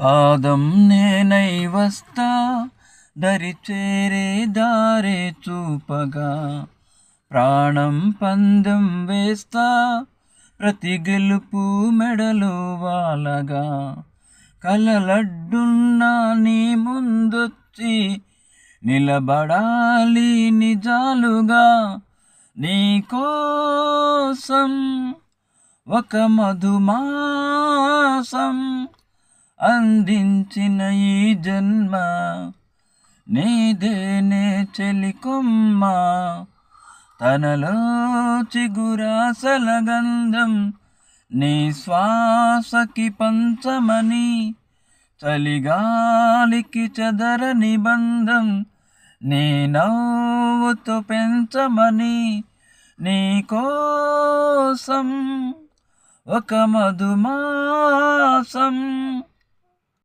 పాదం నేనై వస్తా దరి చేరే దారే చూపగా, ప్రాణం పందెం వేస్తా ప్రతి గెలుపు మెడలో వాలగా, కలలడ్డున్నా నీ ముందొచ్చి నిలబడాలి నిజాలుగా, నీ కోసం ఒక మధుమాసం అందించిన ఈ జన్మ నీదేనే చెలికొమ్మ, తనలో చిగురాసల గంధం నీ శ్వాసకి పంచమని, చలిగాలికి చెదరని బంధం నీ నవ్వుతో పెంచమని, నీ కోసం ఒక మధుమాసం